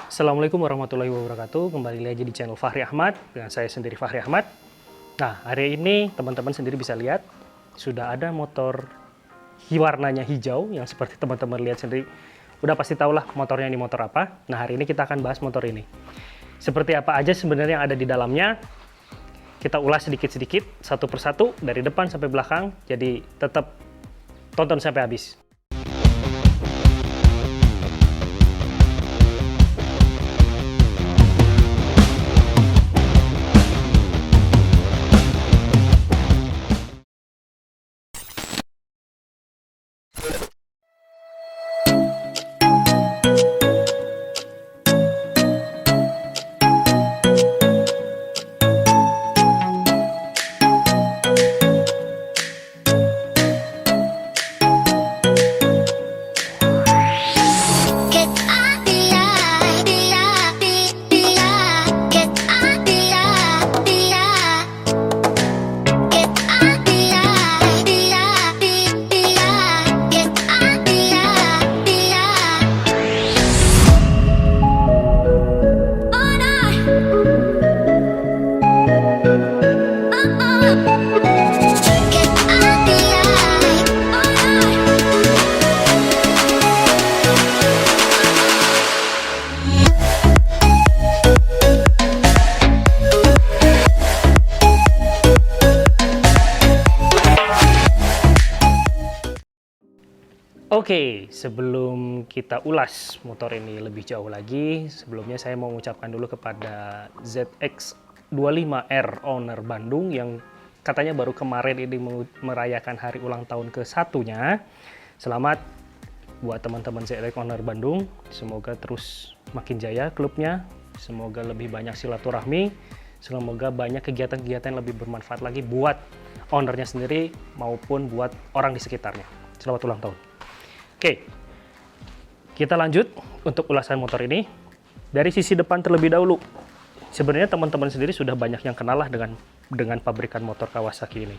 Assalamualaikum warahmatullahi wabarakatuh. Kembali lagi di channel Fahri Ahmad dengan saya sendiri Fahri Ahmad. Nah, hari ini teman-teman sendiri bisa lihat sudah ada motor warnanya hijau yang seperti teman-teman lihat sendiri. Udah pasti tahulah motornya ini motor apa. Nah, hari ini kita akan bahas motor ini. Seperti apa aja sebenarnya yang ada di dalamnya. Kita ulas sedikit-sedikit satu persatu dari depan sampai belakang. Jadi tetap tonton sampai habis. Oke, sebelum kita ulas motor ini lebih jauh lagi, sebelumnya saya mau mengucapkan dulu kepada ZX25R owner Bandung yang katanya baru kemarin ini merayakan hari ulang tahun ke-1-nya. Selamat buat teman-teman ZX owner Bandung, semoga terus makin jaya klubnya, semoga lebih banyak silaturahmi, semoga banyak kegiatan-kegiatan yang lebih bermanfaat lagi buat ownernya sendiri maupun buat orang di sekitarnya. Selamat ulang tahun. Oke, kita lanjut untuk ulasan motor ini. Dari sisi depan terlebih dahulu. Sebenarnya teman-teman sendiri sudah banyak yang kenal lah dengan pabrikan motor Kawasaki ini.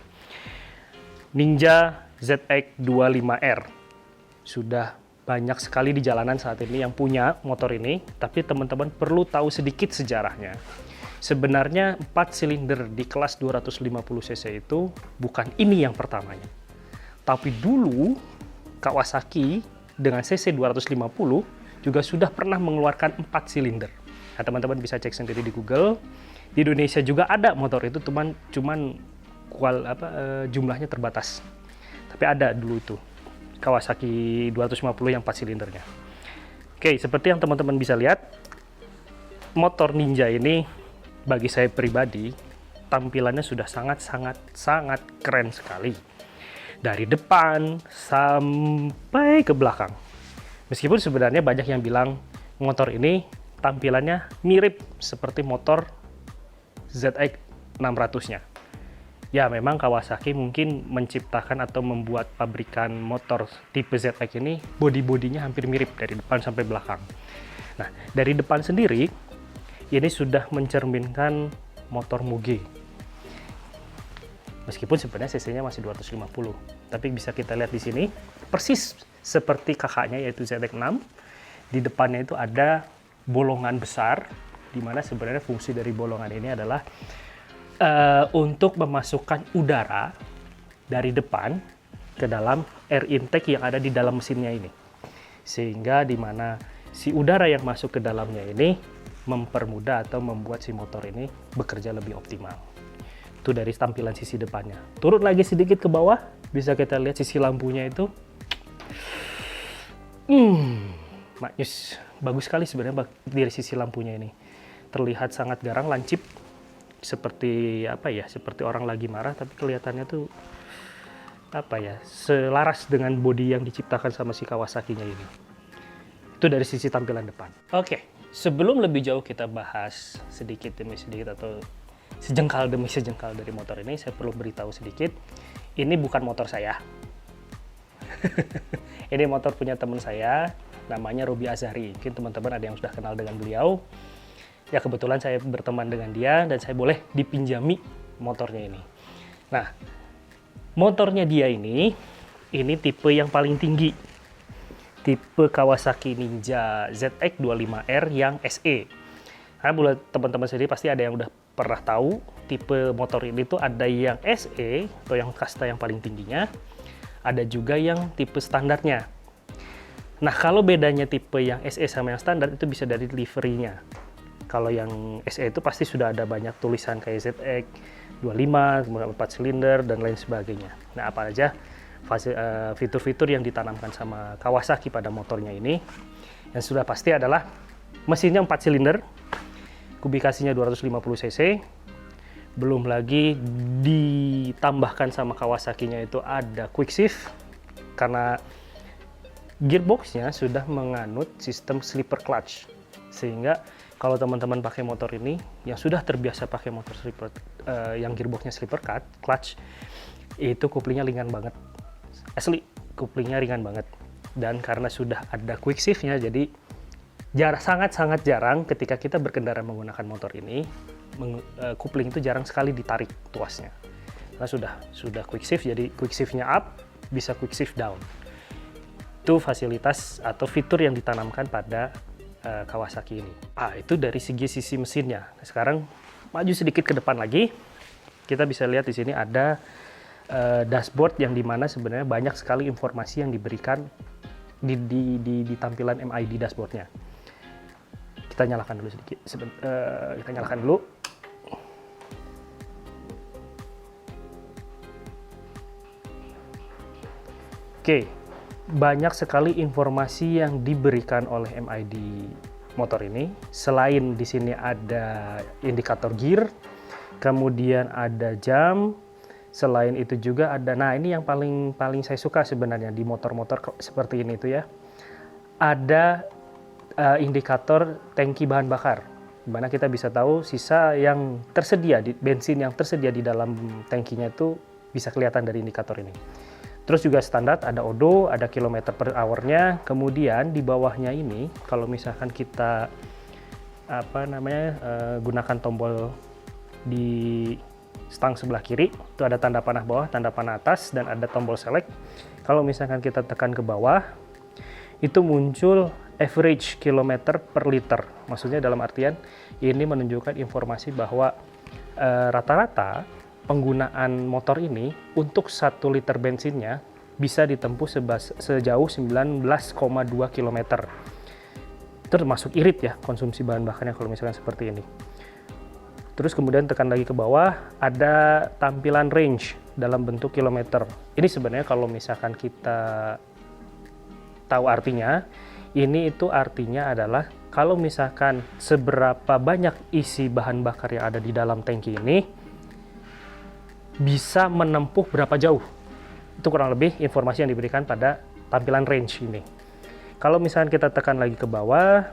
Ninja ZX25R. Sudah banyak sekali di jalanan saat ini yang punya motor ini, tapi teman-teman perlu tahu sedikit sejarahnya. Sebenarnya 4 silinder di kelas 250 cc itu bukan ini yang pertamanya. Tapi dulu Kawasaki dengan cc 250 juga sudah pernah mengeluarkan 4 silinder. Nah, teman-teman bisa cek sendiri di Google. Di Indonesia juga ada motor itu, cuman jumlahnya terbatas. Tapi ada dulu itu Kawasaki 250 yang 4 silindernya. Oke, seperti yang teman-teman bisa lihat, motor Ninja ini bagi saya pribadi tampilannya sudah sangat keren sekali. Dari depan sampai ke belakang. Meskipun sebenarnya banyak yang bilang motor ini tampilannya mirip seperti motor ZX 600-nya. Ya, memang Kawasaki mungkin menciptakan atau membuat pabrikan motor tipe ZX ini bodi-bodinya hampir mirip dari depan sampai belakang. Nah, dari depan sendiri ini sudah mencerminkan motor Muge. Meskipun sebenarnya cc-nya masih 250, tapi bisa kita lihat di sini persis seperti kakaknya yaitu ZX6. Di depannya itu ada bolongan besar, di mana sebenarnya fungsi dari bolongan ini adalah untuk memasukkan udara dari depan ke dalam air intake yang ada di dalam mesinnya ini, sehingga di mana si udara yang masuk ke dalamnya ini mempermudah atau membuat si motor ini bekerja lebih optimal. Itu dari tampilan sisi depannya. Turun lagi sedikit ke bawah, bisa kita lihat sisi lampunya itu. Maknyus. Bagus sekali sebenarnya dari sisi lampunya ini. Terlihat sangat garang, lancip. Seperti seperti orang lagi marah, tapi kelihatannya tuh selaras dengan bodi yang diciptakan sama si Kawasaki-nya ini. Itu dari sisi tampilan depan. Oke, sebelum lebih jauh kita bahas sedikit demi sedikit atau sejengkal demi sejengkal dari motor ini, saya perlu beritahu sedikit, ini bukan motor saya. Ini motor punya teman saya, namanya Robi Azhari. Mungkin teman-teman ada yang sudah kenal dengan beliau. Ya, kebetulan saya berteman dengan dia dan saya boleh dipinjami motornya ini. Nah, motornya dia ini tipe yang paling tinggi. tipe Kawasaki Ninja ZX25R yang SE. Karena buat teman-teman sendiri pasti ada yang udah pernah tahu tipe motor ini tuh ada yang SE atau yang kasta yang paling tingginya, ada juga yang tipe standarnya. Nah, kalau bedanya tipe yang SE sama yang standar itu bisa dari liverynya. Kalau yang SE itu pasti sudah ada banyak tulisan kayak ZX25, kemudian 4 silinder, dan lain sebagainya. Nah, apa aja fitur-fitur yang ditanamkan sama Kawasaki pada motornya ini. Yang sudah pasti adalah mesinnya 4 silinder, kubikasinya 250 cc, belum lagi ditambahkan sama Kawasaki-nya itu ada quick shift, karena gearbox-nya sudah menganut sistem slipper clutch, sehingga kalau teman-teman pakai motor ini yang sudah terbiasa pakai motor slipper yang gearbox-nya slipper clutch, itu kuplingnya ringan banget. Asli, kuplingnya ringan banget. Dan karena sudah ada quick shift-nya, jadi sangat-sangat jarang ketika kita berkendara menggunakan motor ini, kupling itu jarang sekali ditarik tuasnya. Karena sudah quick shift, jadi quick shift-nya up, bisa quick shift down. Itu fasilitas atau fitur yang ditanamkan pada Kawasaki ini. Itu dari sisi mesinnya. Nah, sekarang maju sedikit ke depan lagi, kita bisa lihat di sini ada dashboard yang dimana sebenarnya banyak sekali informasi yang diberikan di tampilan MID dashboardnya. Kita nyalakan dulu sedikit. Kita nyalakan dulu. Oke. Banyak sekali informasi yang diberikan oleh MID motor ini. Selain di sini ada indikator gear, kemudian ada jam. Selain itu juga ada, nah ini yang paling saya suka sebenarnya di motor-motor seperti ini tuh ya. Ada indikator tangki bahan bakar, dimana kita bisa tahu sisa yang tersedia bensin yang tersedia di dalam tangkinya itu bisa kelihatan dari indikator ini. Terus juga standar ada odo, ada kilometer per hour-nya. Kemudian di bawahnya ini, kalau misalkan kita gunakan tombol di stang sebelah kiri, itu ada tanda panah bawah, tanda panah atas, dan ada tombol select. Kalau misalkan kita tekan ke bawah, itu muncul average kilometer per liter. Maksudnya dalam artian ini menunjukkan informasi bahwa rata-rata penggunaan motor ini untuk 1 liter bensinnya bisa ditempuh sejauh 19,2 km. Termasuk irit ya konsumsi bahan bakarnya kalau misalkan seperti ini. Terus kemudian tekan lagi ke bawah, ada tampilan range dalam bentuk kilometer. Ini sebenarnya kalau misalkan kita tahu artinya, ini itu artinya adalah kalau misalkan seberapa banyak isi bahan bakar yang ada di dalam tangki ini, bisa menempuh berapa jauh. Itu kurang lebih informasi yang diberikan pada tampilan range ini. Kalau misalkan kita tekan lagi ke bawah,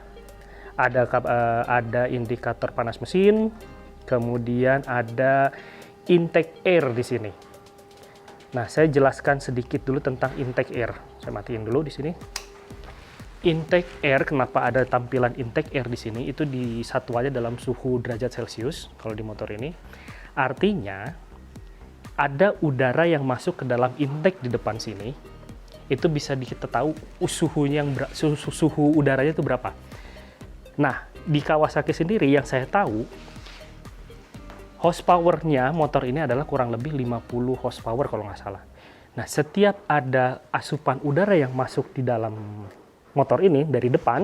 ada indikator panas mesin, kemudian ada intake air di sini. Nah, saya jelaskan sedikit dulu tentang intake air. Saya matiin dulu di sini. Intake air, kenapa ada tampilan intake air di sini? Itu disatuannya dalam suhu derajat Celcius kalau di motor ini. Artinya ada udara yang masuk ke dalam intake di depan sini, itu bisa kita tahu suhu udaranya itu berapa. Nah, di Kawasaki sendiri yang saya tahu, horsepower-nya motor ini adalah kurang lebih 50 horsepower kalau nggak salah. Nah, setiap ada asupan udara yang masuk di dalam motor ini dari depan,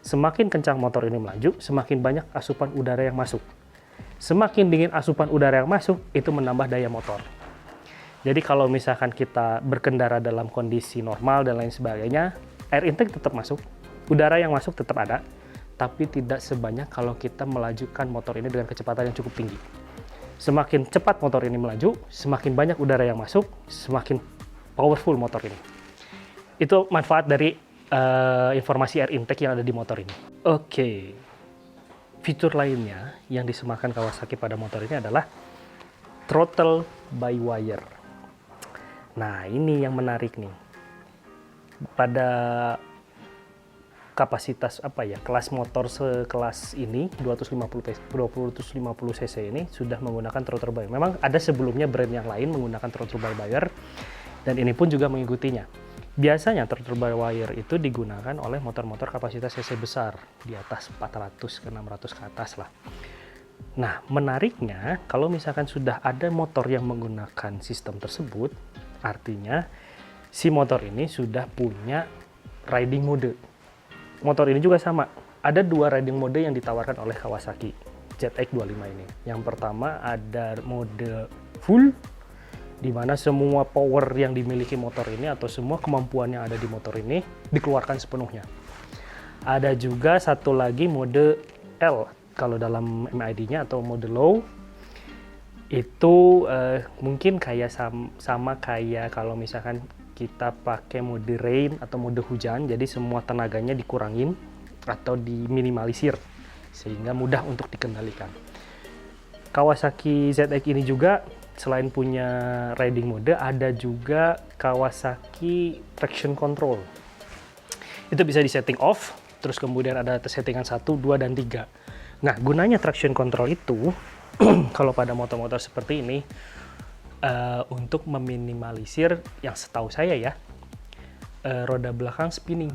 semakin kencang motor ini melaju, semakin banyak asupan udara yang masuk. Semakin dingin asupan udara yang masuk, itu menambah daya motor. Jadi kalau misalkan kita berkendara dalam kondisi normal dan lain sebagainya, air intake tetap masuk, udara yang masuk tetap ada, tapi tidak sebanyak kalau kita melajukan motor ini dengan kecepatan yang cukup tinggi. Semakin cepat motor ini melaju, semakin banyak udara yang masuk, semakin powerful motor ini. Itu manfaat dari informasi air intake yang ada di motor ini. Oke. Fitur lainnya yang disematkan Kawasaki pada motor ini adalah throttle by wire. Nah, ini yang menarik nih. Pada kapasitas kelas motor sekelas ini 250 cc ini sudah menggunakan throttle by wire. Memang ada sebelumnya brand yang lain menggunakan throttle by wire dan ini pun juga mengikutinya. Biasanya throttle by wire itu digunakan oleh motor-motor kapasitas cc besar, di atas 400 ke 600 ke atas lah. Nah, menariknya kalau misalkan sudah ada motor yang menggunakan sistem tersebut, artinya si motor ini sudah punya riding mode. Motor ini juga sama, ada dua riding mode yang ditawarkan oleh Kawasaki ZX25 ini. Yang pertama ada mode full, di mana semua power yang dimiliki motor ini atau semua kemampuan yang ada di motor ini dikeluarkan sepenuhnya. Ada juga satu lagi mode L, kalau dalam MID-nya, atau mode low. Itu mungkin kayak sama kayak kalau misalkan kita pakai mode rain atau mode hujan, jadi semua tenaganya dikurangin atau diminimalisir sehingga mudah untuk dikendalikan. Kawasaki ZX ini juga selain punya riding mode, ada juga Kawasaki traction control. Itu bisa di setting off, terus kemudian ada settingan 1, 2, dan 3. Nah, gunanya traction control itu, kalau pada motor-motor seperti ini, untuk meminimalisir, yang setahu saya ya, roda belakang spinning.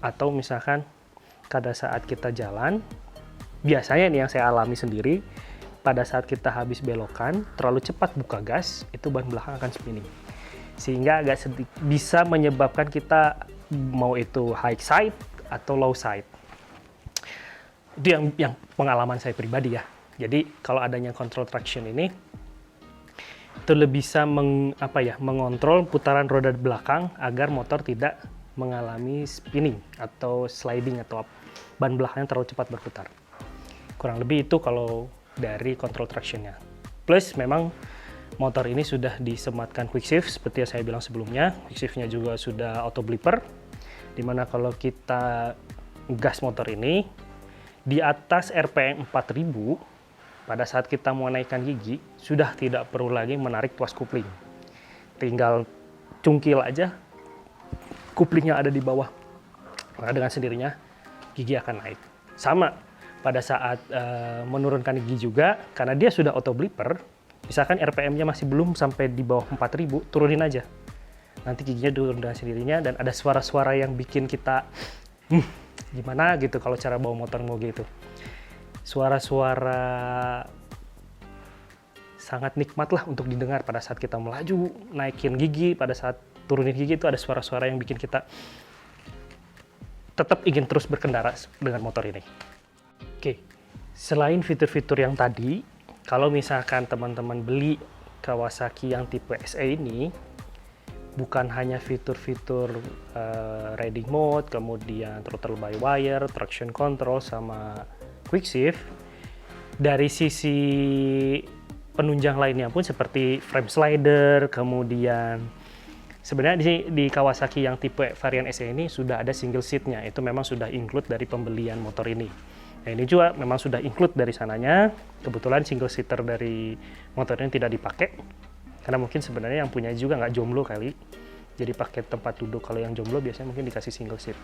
Atau misalkan pada saat kita jalan, biasanya ini yang saya alami sendiri, pada saat kita habis belokan, terlalu cepat buka gas, itu ban belakang akan spinning. Sehingga agak bisa menyebabkan kita mau itu high side atau low side. Itu yang pengalaman saya pribadi ya. Jadi kalau adanya control traction ini, itu lebih bisa mengontrol putaran roda belakang agar motor tidak mengalami spinning atau sliding atau ban belakangnya terlalu cepat berputar. Kurang lebih itu kalau dari control traction-nya. Plus memang motor ini sudah disematkan quick shift seperti yang saya bilang sebelumnya. Quick shift-nya juga sudah auto blipper, dimana kalau kita gas motor ini di atas RPM 4000, pada saat kita mau naikkan gigi sudah tidak perlu lagi menarik tuas kupling, tinggal cungkil aja, kuplingnya ada di bawah, maka dengan sendirinya gigi akan naik. Sama pada saat menurunkan gigi juga, karena dia sudah auto blipper, misalkan RPM-nya masih belum sampai di bawah 4000, turunin aja. Nanti giginya turun dengan sendirinya, dan ada suara-suara yang bikin kita gimana gitu kalau cara bawa motor mau gitu. Suara-suara sangat nikmat lah untuk didengar pada saat kita melaju, naikin gigi, pada saat turunin gigi itu ada suara-suara yang bikin kita tetap ingin terus berkendara dengan motor ini. Oke, selain fitur-fitur yang tadi, kalau misalkan teman-teman beli Kawasaki yang tipe SE ini, bukan hanya fitur-fitur riding mode, kemudian throttle by wire, traction control, sama quick shift, dari sisi penunjang lainnya pun seperti frame slider, kemudian sebenarnya di Kawasaki yang tipe varian SE ini sudah ada single seat-nya, itu memang sudah include dari pembelian motor ini. Nah, ini juga memang sudah include dari sananya. Kebetulan single seater dari motor ini tidak dipakai, karena mungkin sebenarnya yang punya juga nggak jomblo kali, jadi pakai tempat duduk. Kalau yang jomblo biasanya mungkin dikasih single seat.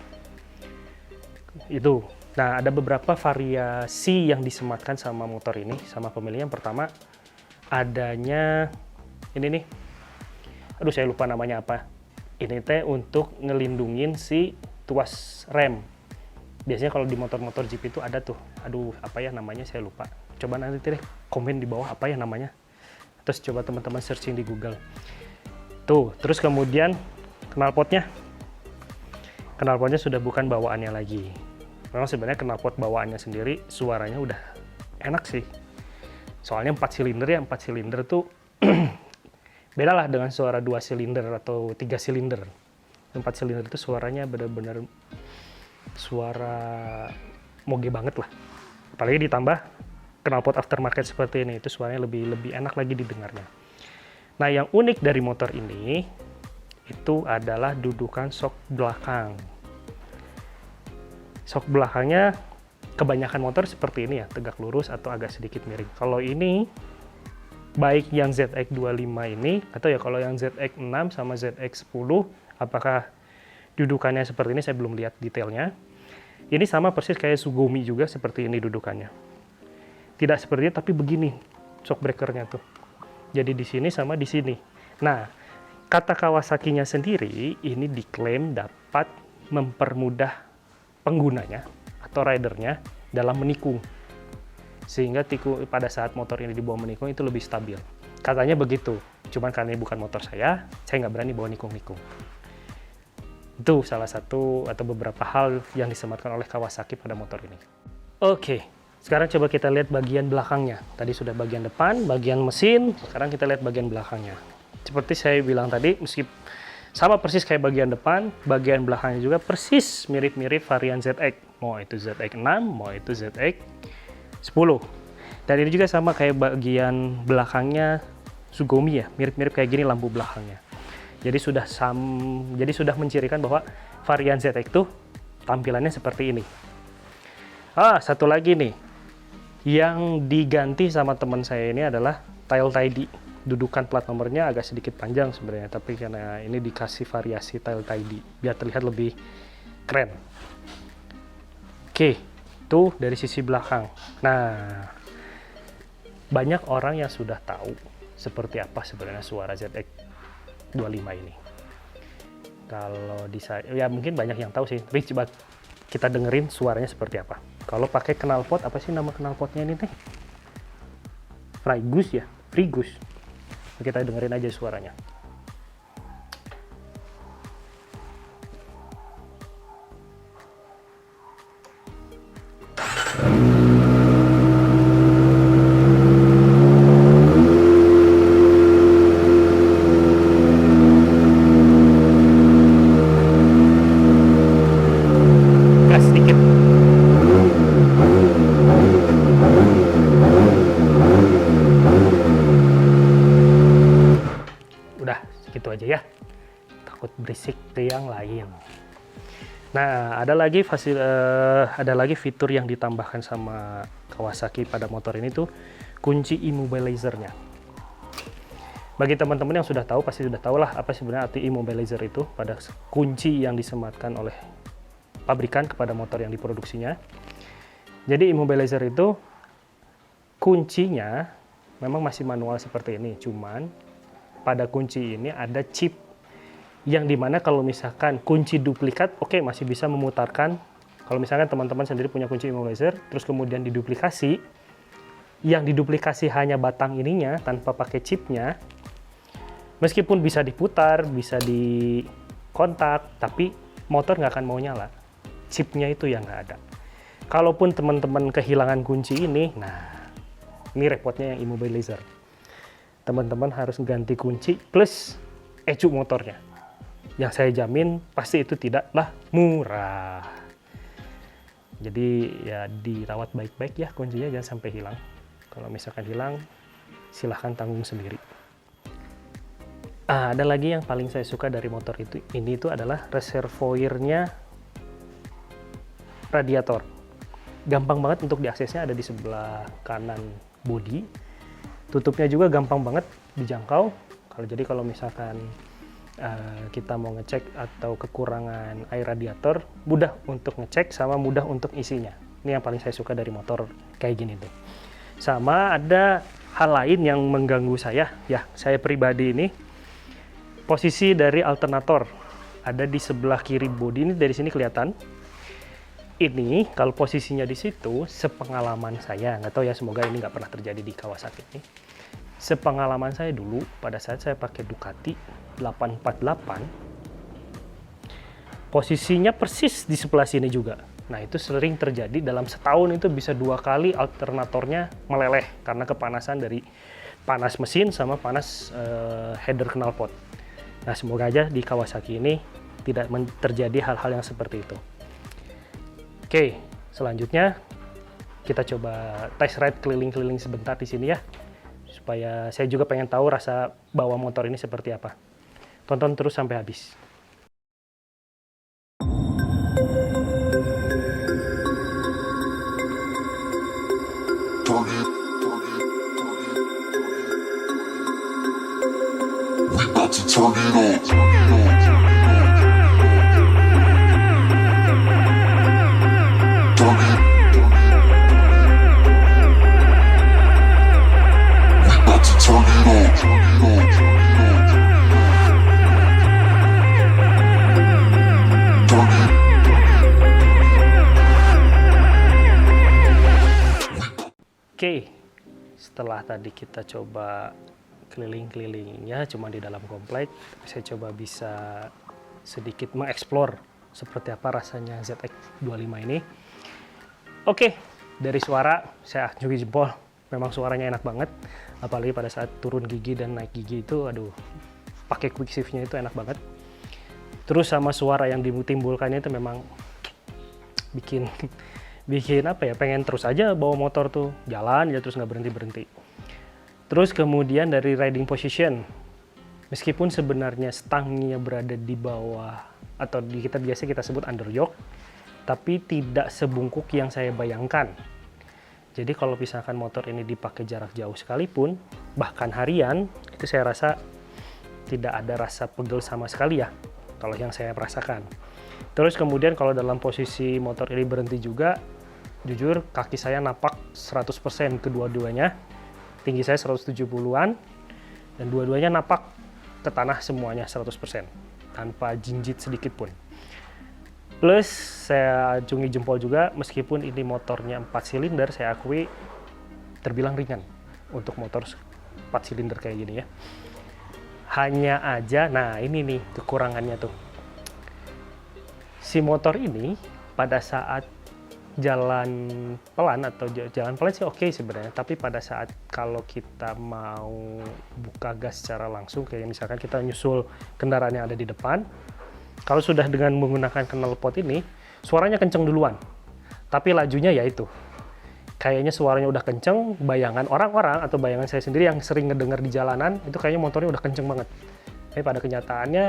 Itu. Nah, ada beberapa variasi yang disematkan sama motor ini, sama pemiliknya. Yang pertama, adanya ini nih. Aduh, saya lupa namanya apa. Ini teh untuk ngelindungin si tuas rem. Biasanya kalau di motor-motor Jeep itu ada tuh. Aduh, apa ya namanya, saya lupa. Coba nanti deh komen di bawah apa ya namanya. Terus coba teman-teman searching di Google. Tuh, terus kemudian knalpotnya. Knalpotnya sudah bukan bawaannya lagi. Memang sebenarnya knalpot bawaannya sendiri suaranya udah enak sih. Soalnya 4 silinder ya, 4 silinder tuh beda lah dengan suara 2 silinder atau 3 silinder. 4 silinder itu suaranya benar-benar suara moge banget lah. Apalagi ditambah knalpot aftermarket seperti ini, itu suaranya lebih enak lagi didengarnya. Nah, yang unik dari motor ini itu adalah dudukan sok belakang. Sok belakangnya kebanyakan motor seperti ini ya, tegak lurus atau agak sedikit miring. Kalau ini baik yang ZX25 ini, atau ya kalau yang ZX6 sama ZX10, apakah dudukannya seperti ini, saya belum lihat detailnya. Ini sama persis kayak Sugumi juga, seperti ini dudukannya. Tidak seperti itu, tapi begini shock breakernya tuh. Jadi di sini sama di sini. Nah, kata Kawasaki-nya sendiri ini diklaim dapat mempermudah penggunanya atau ridernya dalam menikung, sehingga pada saat motor ini dibawa menikung itu lebih stabil. Katanya begitu, cuman karena ini bukan motor saya nggak berani bawa nikung-nikung. Itu salah satu atau beberapa hal yang disematkan oleh Kawasaki pada motor ini. Oke, sekarang coba kita lihat bagian belakangnya. Tadi sudah bagian depan, bagian mesin, sekarang kita lihat bagian belakangnya. Seperti saya bilang tadi, meski sama persis kayak bagian depan, bagian belakangnya juga persis mirip-mirip varian ZX. Mau itu ZX6, mau itu ZX10. Dan ini juga sama kayak bagian belakangnya Sugomi ya, mirip-mirip kayak gini lampu belakangnya. Jadi sudah mencirikan bahwa varian ZX itu tampilannya seperti ini. Satu lagi nih, yang diganti sama teman saya ini adalah tail tidy. Dudukan plat nomornya agak sedikit panjang sebenarnya, tapi karena ini dikasih variasi tail tidy biar terlihat lebih keren. Oke, itu dari sisi belakang. Nah, banyak orang yang sudah tahu seperti apa sebenarnya suara ZX25 ini. Kalau ya mungkin banyak yang tahu sih, tapi coba kita dengerin suaranya seperti apa. Kalau pakai knalpot, apa sih nama knalpotnya ini teh? Frigus ya, Frigus. Kita dengerin aja suaranya. Gitu aja ya, takut berisik ke yang lain. Nah, ada lagi fitur yang ditambahkan sama Kawasaki pada motor ini tuh kunci immobilizer-nya. Bagi teman-teman yang sudah tahu pasti sudah tahu lah apa sebenarnya arti immobilizer itu pada kunci yang disematkan oleh pabrikan kepada motor yang diproduksinya. Jadi immobilizer itu kuncinya memang masih manual seperti ini, cuman pada kunci ini ada chip yang dimana kalau misalkan kunci duplikat, oke, masih bisa memutarkan. Kalau misalkan teman-teman sendiri punya kunci immobilizer, terus kemudian diduplikasi, yang diduplikasi hanya batang ininya tanpa pakai chipnya, meskipun bisa diputar, bisa dikontak, tapi motor nggak akan mau nyala. Chipnya itu yang nggak ada. Kalaupun teman-teman kehilangan kunci ini, nah ini repotnya yang immobilizer. Teman-teman harus ganti kunci plus ecu motornya. Yang saya jamin pasti itu tidaklah murah. Jadi ya dirawat baik-baik ya kuncinya, jangan sampai hilang. Kalau misalkan hilang, silahkan tanggung sendiri. Ada lagi yang paling saya suka dari motor ini adalah reservoirnya radiator. Gampang banget untuk diaksesnya, ada di sebelah kanan bodi. Tutupnya juga gampang banget dijangkau. Kalau misalkan kita mau ngecek atau kekurangan air radiator, mudah untuk ngecek sama mudah untuk isinya. Ini yang paling saya suka dari motor kayak gini tuh. Sama ada hal lain yang mengganggu saya pribadi ini, posisi dari alternator ada di sebelah kiri bodi ini, dari sini kelihatan. Ini kalau posisinya di situ, sepengalaman saya, nggak tahu ya, semoga ini nggak pernah terjadi di Kawasaki ini. Sepengalaman saya dulu pada saat saya pakai Ducati 848, posisinya persis di sebelah sini juga. Nah, itu sering terjadi dalam setahun, itu bisa 2 kali alternatornya meleleh karena kepanasan dari panas mesin sama panas header knalpot. Nah, semoga aja di Kawasaki ini tidak terjadi hal-hal yang seperti itu. Oke, selanjutnya kita coba test ride keliling-keliling sebentar di sini ya, supaya saya juga pengen tahu rasa bawa motor ini seperti apa. Tonton terus sampai habis. Oke, setelah tadi kita coba keliling-kelilingnya cuma di dalam komplek, saya coba bisa sedikit mengeksplor seperti apa rasanya ZX25 ini. Oke, dari suara saya acungi jempol, memang suaranya enak banget, apalagi pada saat turun gigi dan naik gigi itu, aduh, pakai quick shift-nya itu enak banget. Terus sama suara yang ditimbulkannya itu memang bikin apa ya, pengen terus aja bawa motor tuh jalan ya, terus nggak berhenti. Terus kemudian dari riding position, meskipun sebenarnya stangnya berada di bawah atau kita biasa kita sebut under yoke, tapi tidak sebungkuk yang saya bayangkan. Jadi kalau misalkan motor ini dipakai jarak jauh sekalipun, bahkan harian, itu saya rasa tidak ada rasa pegel sama sekali ya, kalau yang saya rasakan. Terus kemudian kalau dalam posisi motor ini berhenti juga, jujur kaki saya napak 100% kedua-duanya. Tinggi saya 170-an, dan dua-duanya napak ke tanah semuanya 100%, tanpa jinjit sedikit pun. Plus saya acungi jempol juga, meskipun ini motornya 4 silinder, saya akui terbilang ringan untuk motor 4 silinder kayak gini ya. Hanya aja, nah ini nih kekurangannya tuh. Si motor ini pada saat jalan pelan atau jalan pelan sih oke sebenarnya, tapi pada saat kalau kita mau buka gas secara langsung, kayak misalkan kita nyusul kendaraan yang ada di depan, kalau sudah dengan menggunakan knalpot ini, suaranya kenceng duluan, tapi lajunya ya itu. Kayaknya suaranya udah kenceng, bayangan orang-orang atau bayangan saya sendiri yang sering ngedenger di jalanan, itu kayaknya motornya udah kenceng banget. Tapi pada kenyataannya,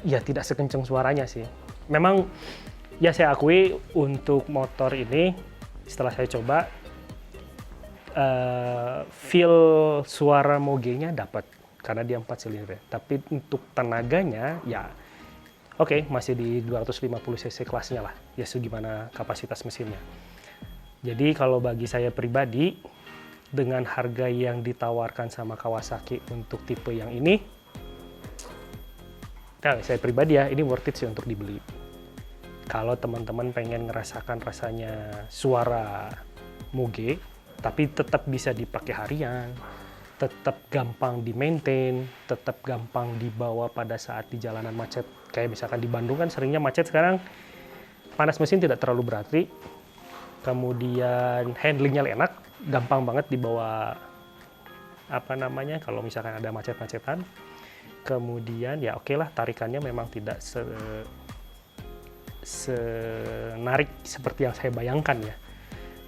ya tidak sekenceng suaranya sih. Memang, ya saya akui untuk motor ini, setelah saya coba, feel suara mogenya dapat, karena dia 4 silinder. Tapi untuk tenaganya, ya oke, masih di 250 cc kelasnya lah, ya segimana kapasitas mesinnya. Jadi kalau bagi saya pribadi, dengan harga yang ditawarkan sama Kawasaki untuk tipe yang ini, nah, saya pribadi ya, ini worth it sih untuk dibeli. Kalau teman-teman pengen ngerasakan rasanya suara moge, tapi tetap bisa dipakai harian, tetap gampang di-maintain, tetap gampang dibawa pada saat di jalanan macet. Kayak misalkan di Bandung kan seringnya macet sekarang, panas mesin tidak terlalu berarti, kemudian handlingnya enak, gampang banget dibawa kalau misalkan ada macet-macetan. Kemudian ya oke lah, tarikannya memang tidak senarik seperti yang saya bayangkan ya.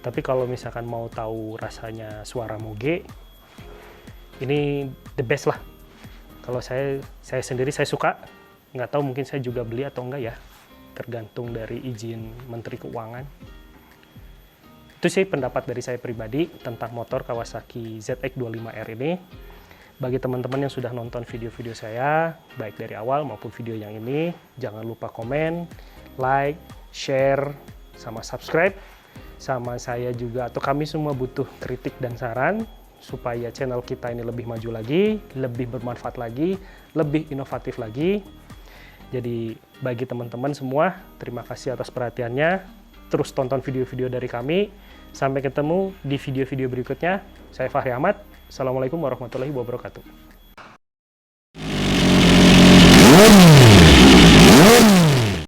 Tapi kalau misalkan mau tahu rasanya suara moge, ini the best lah. Kalau saya sendiri saya suka, nggak tahu mungkin saya juga beli atau enggak ya, tergantung dari izin Menteri Keuangan. Itu sih pendapat dari saya pribadi tentang motor Kawasaki ZX25R ini. Bagi teman-teman yang sudah nonton video-video saya, baik dari awal maupun video yang ini, jangan lupa komen, like, share, sama subscribe. Sama saya juga, atau kami semua butuh kritik dan saran, supaya channel kita ini lebih maju lagi, lebih bermanfaat lagi, lebih inovatif lagi. Jadi bagi teman-teman semua, terima kasih atas perhatiannya. Terus tonton video-video dari kami. Sampai ketemu di video-video berikutnya. Saya Fahri Ahmad. Assalamualaikum warahmatullahi wabarakatuh.